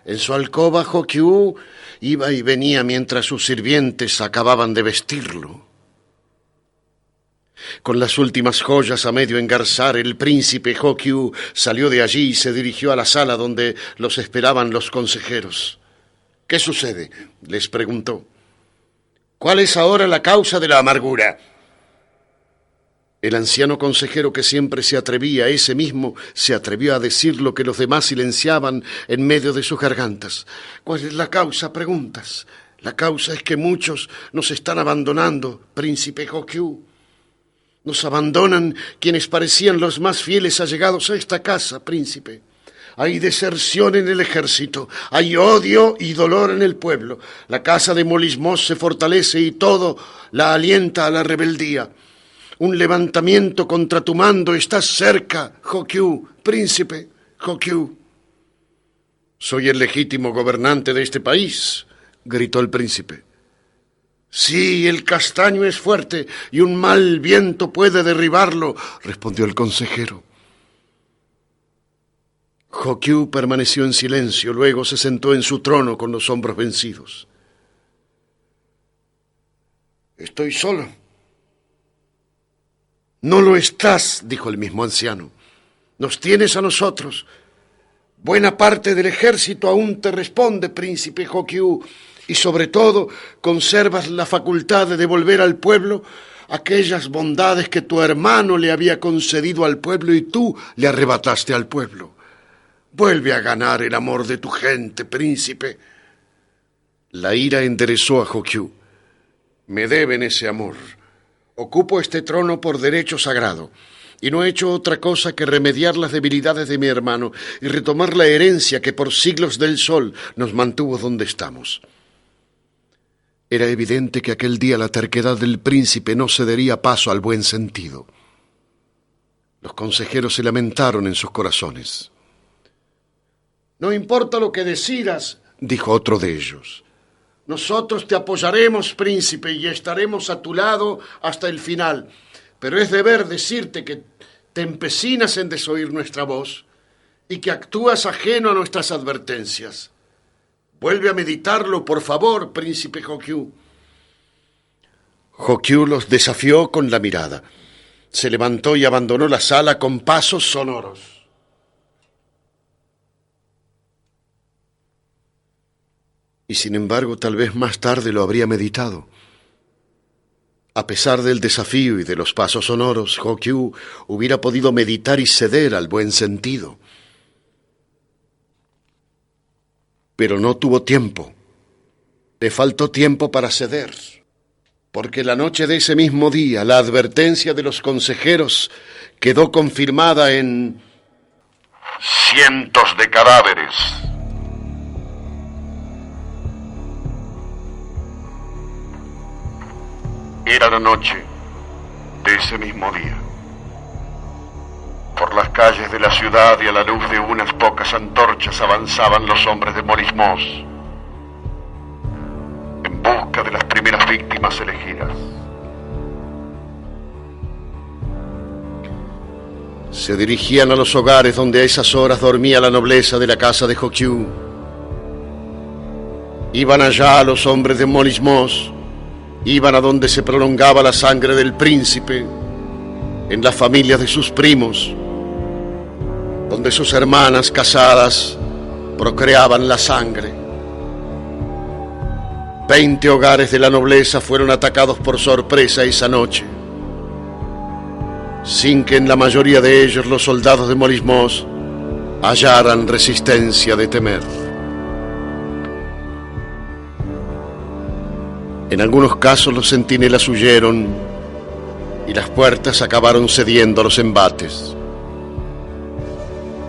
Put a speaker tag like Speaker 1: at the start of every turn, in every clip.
Speaker 1: En su alcoba, Hokyu iba y venía mientras sus sirvientes acababan de vestirlo. Con las últimas joyas a medio engarzar, el príncipe Hokyu salió de allí y se dirigió a la sala donde los esperaban los consejeros. «¿Qué sucede?», les preguntó. «¿Cuál es ahora la causa de la amargura?». El anciano consejero, que siempre se atrevía, ese mismo se atrevió a decir lo que los demás silenciaban en medio de sus gargantas. «¿Cuál es la causa?», preguntas. «La causa es que muchos nos están abandonando, príncipe Hokyu. Nos abandonan quienes parecían los más fieles allegados a esta casa, príncipe. Hay deserción en el ejército, hay odio y dolor en el pueblo. La casa de Molismos se fortalece y todo la alienta a la rebeldía. Un levantamiento contra tu mando está cerca, Hokyu, príncipe Hokyu». «Soy el legítimo gobernante de este país», gritó el príncipe. «Sí, el castaño es fuerte y un mal viento puede derribarlo», respondió el consejero. Hokyu permaneció en silencio, luego se sentó en su trono con los hombros vencidos. «Estoy solo». «No lo estás», dijo el mismo anciano. «Nos tienes a nosotros. Buena parte del ejército aún te responde, príncipe Hokyu, y sobre todo conservas la facultad de devolver al pueblo aquellas bondades que tu hermano le había concedido al pueblo y tú le arrebataste al pueblo. Vuelve a ganar el amor de tu gente, príncipe». La ira enderezó a Hokyu. «Me deben ese amor. Ocupo este trono por derecho sagrado, y no he hecho otra cosa que remediar las debilidades de mi hermano y retomar la herencia que por siglos del sol nos mantuvo donde estamos». Era evidente que aquel día la terquedad del príncipe no cedería paso al buen sentido. Los consejeros se lamentaron en sus corazones. «No importa lo que decidas», dijo otro de ellos. «Nosotros te apoyaremos, príncipe, y estaremos a tu lado hasta el final. Pero es deber decirte que te empecinas en desoír nuestra voz y que actúas ajeno a nuestras advertencias. Vuelve a meditarlo, por favor, príncipe Hokyu». Hokyu los desafió con la mirada. Se levantó y abandonó la sala con pasos sonoros. Y sin embargo, tal vez más tarde lo habría meditado. A pesar del desafío y de los pasos sonoros, Hokyu hubiera podido meditar y ceder al buen sentido. Pero no tuvo tiempo. Le faltó tiempo para ceder, porque la noche de ese mismo día la advertencia de los consejeros quedó confirmada en cientos de cadáveres. Era la noche de ese mismo día. Por las calles de la ciudad y a la luz de unas pocas antorchas avanzaban los hombres de Molismos en busca de las primeras víctimas elegidas. Se dirigían a los hogares donde a esas horas dormía la nobleza de la casa de Hokyu. Iban allá los hombres de Molismos, iban a donde se prolongaba la sangre del príncipe, en las familias de sus primos, donde sus hermanas casadas procreaban la sangre. 20 hogares de la nobleza fueron atacados por sorpresa esa noche, sin que en la mayoría de ellos los soldados de Molismos hallaran resistencia de temer. En algunos casos los centinelas huyeron y las puertas acabaron cediendo a los embates.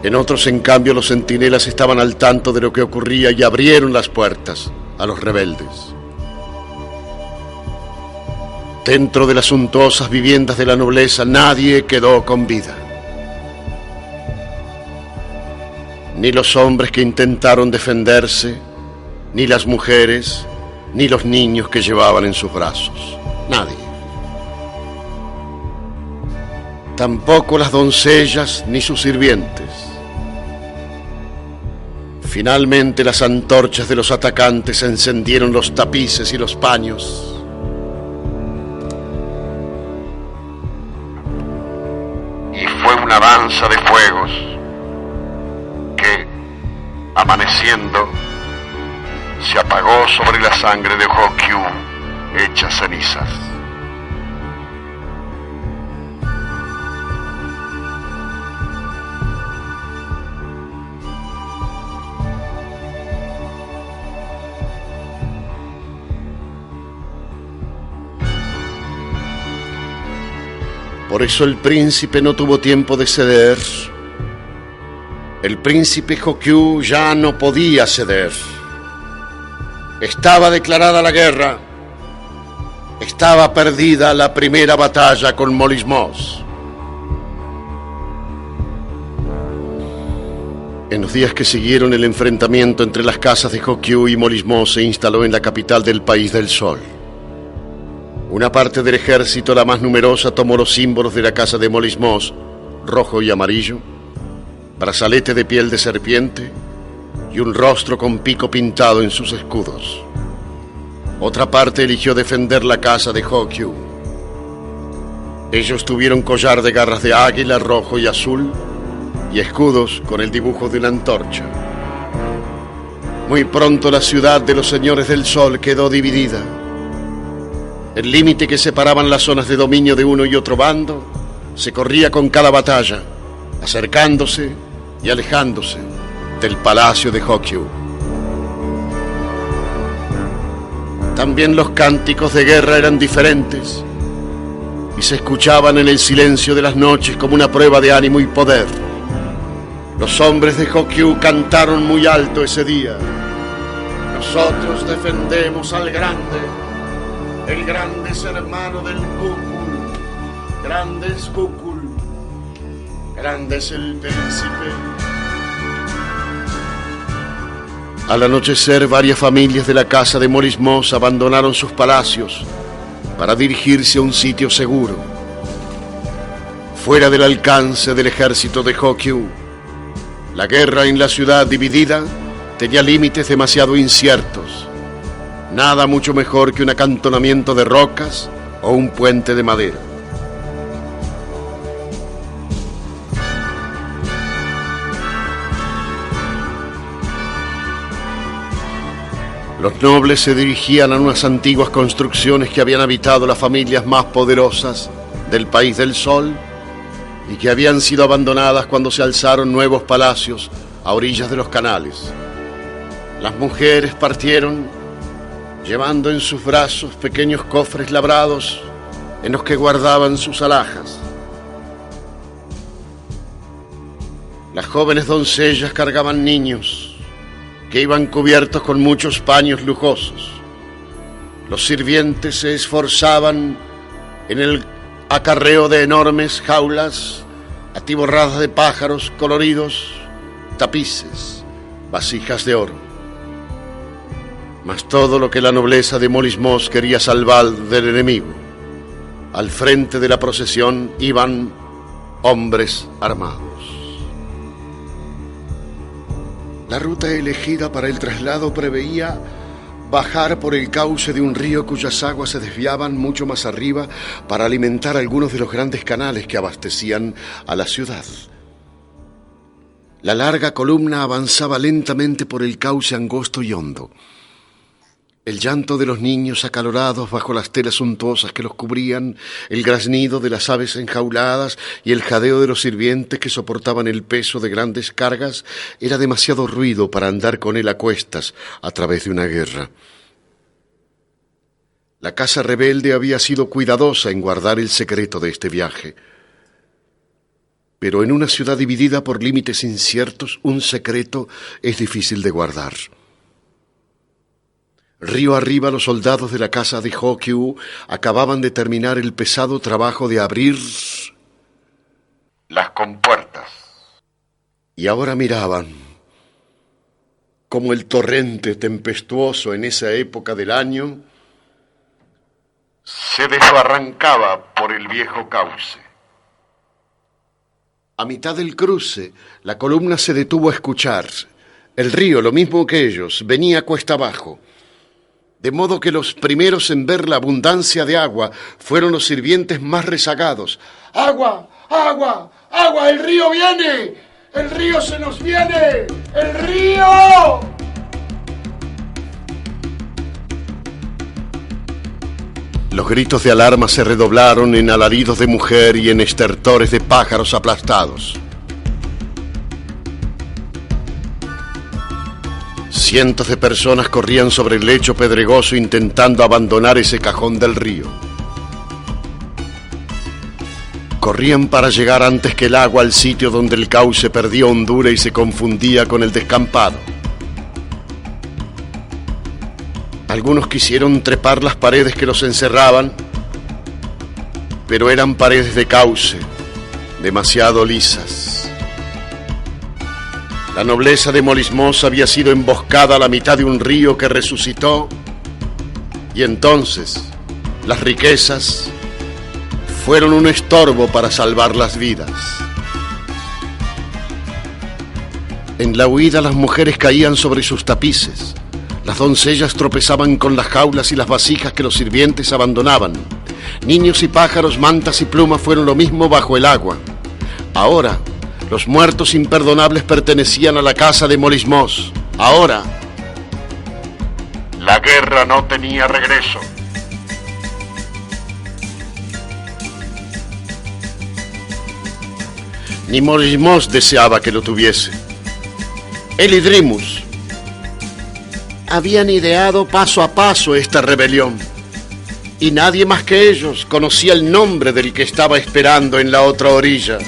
Speaker 1: En otros, en cambio, los centinelas estaban al tanto de lo que ocurría y abrieron las puertas a los rebeldes. Dentro de las suntuosas viviendas de la nobleza nadie quedó con vida. Ni los hombres que intentaron defenderse, ni las mujeres, ni los niños que llevaban en sus brazos. Nadie. Tampoco las doncellas ni sus sirvientes. Finalmente las antorchas de los atacantes encendieron los tapices y los paños. Y fue una danza de fuegos que, amaneciendo, se apagó sobre la sangre de Hokyu, hecha cenizas. Por eso el príncipe no tuvo tiempo de ceder. El príncipe Hokyu ya no podía ceder. Estaba declarada la guerra. Estaba perdida la primera batalla con Molismos. En los días que siguieron, el enfrentamiento entre las casas de Hokyu y Molismos se instaló en la capital del País del Sol. Una parte del ejército, la más numerosa, tomó los símbolos de la casa de Molismos, rojo y amarillo, brazalete de piel de serpiente y un rostro con pico pintado en sus escudos. Otra parte eligió defender la casa de Hokyu. Ellos tuvieron collar de garras de águila rojo y azul y escudos con el dibujo de una antorcha. Muy pronto la ciudad de los señores del sol quedó dividida. El límite que separaban las zonas de dominio de uno y otro bando se corría con cada batalla, acercándose y alejándose del palacio de Hokyu. También los cánticos de guerra eran diferentes y se escuchaban en el silencio de las noches como una prueba de ánimo y poder. Los hombres de Hokyu cantaron muy alto ese día. Nosotros defendemos al grande. El grande es hermano del Kukul. Grande es Kukul. Grande es el príncipe. Al anochecer, varias familias de la casa de Molismos abandonaron sus palacios para dirigirse a un sitio seguro, fuera del alcance del ejército de Hokyu. La guerra en la ciudad dividida tenía límites demasiado inciertos. Nada mucho mejor que un acantonamiento de rocas o un puente de madera. Los nobles se dirigían a unas antiguas construcciones que habían habitado las familias más poderosas del País del Sol y que habían sido abandonadas cuando se alzaron nuevos palacios a orillas de los canales. Las mujeres partieron llevando en sus brazos pequeños cofres labrados en los que guardaban sus alhajas. Las jóvenes doncellas cargaban niños que iban cubiertos con muchos paños lujosos. Los sirvientes se esforzaban en el acarreo de enormes jaulas atiborradas de pájaros coloridos, tapices, vasijas de oro. Mas todo lo que la nobleza de Molismos quería salvar del enemigo. Al frente de la procesión iban hombres armados. La ruta elegida para el traslado preveía bajar por el cauce de un río cuyas aguas se desviaban mucho más arriba para alimentar algunos de los grandes canales que abastecían a la ciudad. La larga columna avanzaba lentamente por el cauce angosto y hondo. El llanto de los niños acalorados bajo las telas suntuosas que los cubrían, el graznido de las aves enjauladas y el jadeo de los sirvientes que soportaban el peso de grandes cargas era demasiado ruido para andar con él a cuestas a través de una guerra. La casa rebelde había sido cuidadosa en guardar el secreto de este viaje. Pero en una ciudad dividida por límites inciertos, un secreto es difícil de guardar. Río arriba, los soldados de la casa de Hokyu acababan de terminar el pesado trabajo de abrir las compuertas. Y ahora miraban cómo el torrente tempestuoso en esa época del año se desbarrancaba por el viejo cauce. A mitad del cruce, la columna se detuvo a escuchar El río, lo mismo que ellos, venía cuesta abajo, de modo que los primeros en ver la abundancia de agua fueron los sirvientes más rezagados. ¡Agua! ¡Agua! ¡Agua! ¡El río viene! ¡El río se nos viene! ¡El río! Los gritos de alarma se redoblaron en alaridos de mujer y en estertores de pájaros aplastados. Cientos de personas corrían sobre el lecho pedregoso intentando abandonar ese cajón del río. Corrían para llegar antes que el agua al sitio donde el cauce perdía hondura y se confundía con el descampado. Algunos quisieron trepar las paredes que los encerraban, pero eran paredes de cauce, demasiado lisas. La nobleza de Molismos había sido emboscada a la mitad de un río que resucitó, y entonces las riquezas fueron un estorbo para salvar las vidas. En la huida las mujeres caían sobre sus tapices, las doncellas tropezaban con las jaulas y las vasijas que los sirvientes abandonaban. Niños y pájaros, mantas y plumas fueron lo mismo bajo el agua. Ahora, los muertos imperdonables pertenecían a la casa de Molismos. Ahora, la guerra no tenía regreso. Ni Molismos deseaba que lo tuviese. Él y Drimus habían ideado paso a paso esta rebelión, y nadie más que ellos conocía el nombre del que estaba esperando en la otra orilla.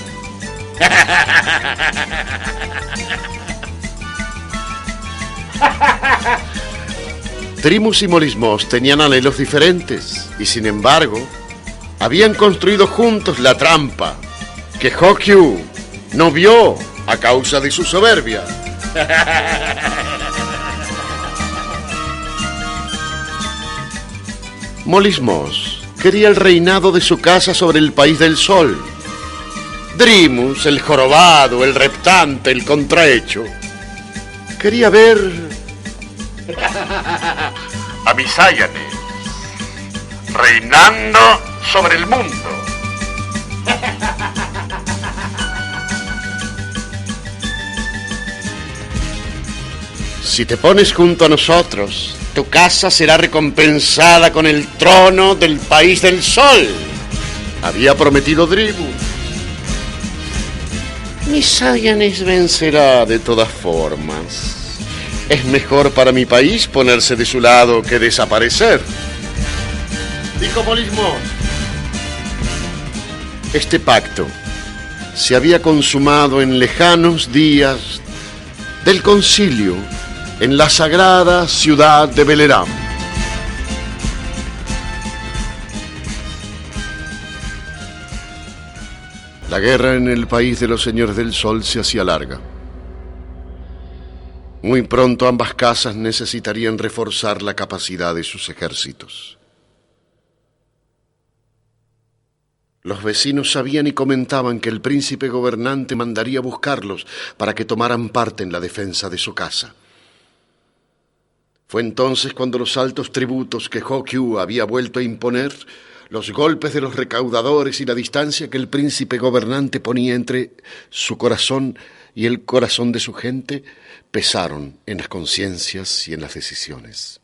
Speaker 1: Drimus y Molismos tenían anhelos diferentes y, sin embargo, habían construido juntos la trampa que Hokyu no vio a causa de su soberbia. Molismos quería el reinado de su casa sobre el país del sol. Drimus, el jorobado, el reptante, el contrahecho, quería ver a Misáyanes reinando sobre el mundo. Si te pones junto a nosotros, tu casa será recompensada con el trono del país del sol, había prometido Drimus. Misáyanes vencerá de todas formas. Es mejor para mi país ponerse de su lado que desaparecer, dijo Molismos. Este pacto se había consumado en lejanos días del concilio en la sagrada ciudad de Belerán. La guerra en el país de los señores del sol se hacía larga. Muy pronto ambas casas necesitarían reforzar la capacidad de sus ejércitos. Los vecinos sabían y comentaban que el príncipe gobernante mandaría buscarlos para que tomaran parte en la defensa de su casa. Fue entonces cuando los altos tributos que Hokyu había vuelto a imponer, los golpes de los recaudadores y la distancia que el príncipe gobernante ponía entre su corazón y el corazón de su gente, pesaron en las conciencias y en las decisiones.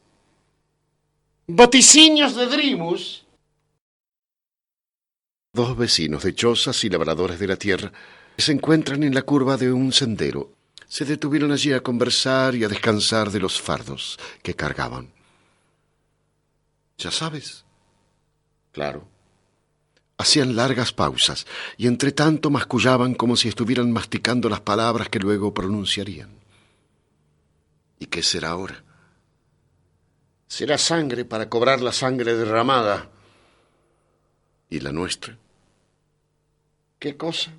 Speaker 1: Vaticinios de Drimus. Dos vecinos de chozas y labradores de la tierra se encuentran en la curva de un sendero. Se detuvieron allí a conversar y a descansar de los fardos que cargaban. ¿Ya sabes? Claro. Hacían largas pausas y entre tanto mascullaban como si estuvieran masticando las palabras que luego pronunciarían. ¿Y qué será ahora? Será sangre para cobrar la sangre derramada. ¿Y la nuestra? ¿Qué cosa?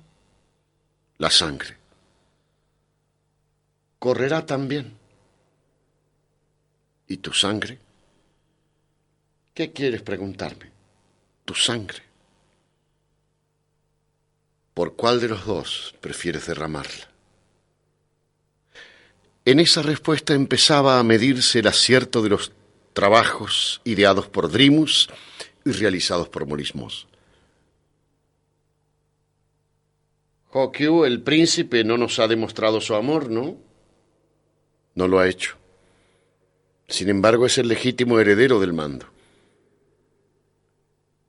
Speaker 1: La sangre. Correrá también. ¿Y tu sangre? ¿Qué quieres preguntarme? Tu sangre. ¿Por cuál de los dos prefieres derramarla? En esa respuesta empezaba a medirse el acierto de los trabajos ideados por Drimus y realizados por Morismos. Hokyu, el príncipe, no nos ha demostrado su amor, ¿no? No lo ha hecho. Sin embargo, es el legítimo heredero del mando.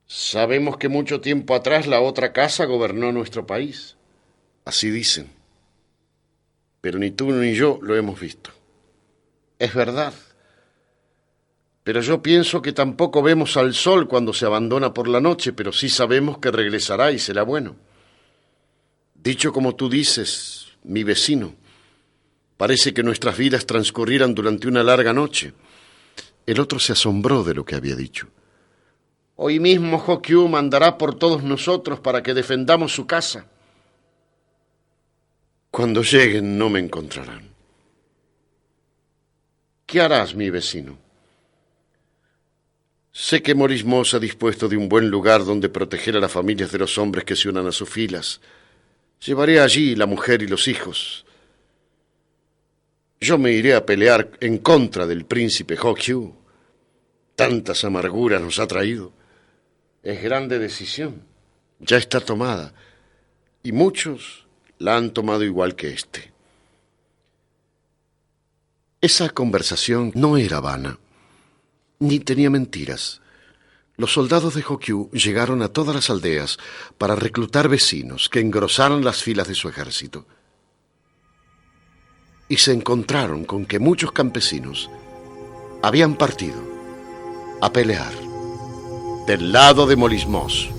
Speaker 1: Sabemos que mucho tiempo atrás la otra casa gobernó nuestro país. Así dicen. Pero ni tú ni yo lo hemos visto. Es verdad. Pero yo pienso que tampoco vemos al sol cuando se abandona por la noche, pero sí sabemos que regresará y será bueno. Dicho como tú dices, mi vecino, parece que nuestras vidas transcurrieran durante una larga noche. El otro se asombró de lo que había dicho. Hoy mismo Hokyu mandará por todos nosotros para que defendamos su casa. Cuando lleguen no me encontrarán. ¿Qué harás, mi vecino? Sé que Morismos ha dispuesto de un buen lugar donde proteger a las familias de los hombres que se unan a sus filas. Llevaré allí la mujer y los hijos. Yo me iré a pelear en contra del príncipe Hokyu. Tantas amarguras nos ha traído. Es grande decisión. Ya está tomada. Y muchos la han tomado igual que éste. Esa conversación no era vana, ni tenía mentiras. Los soldados de Hokyu llegaron a todas las aldeas para reclutar vecinos que engrosaran las filas de su ejército. Y se encontraron con que muchos campesinos habían partido a pelear del lado de Morismos.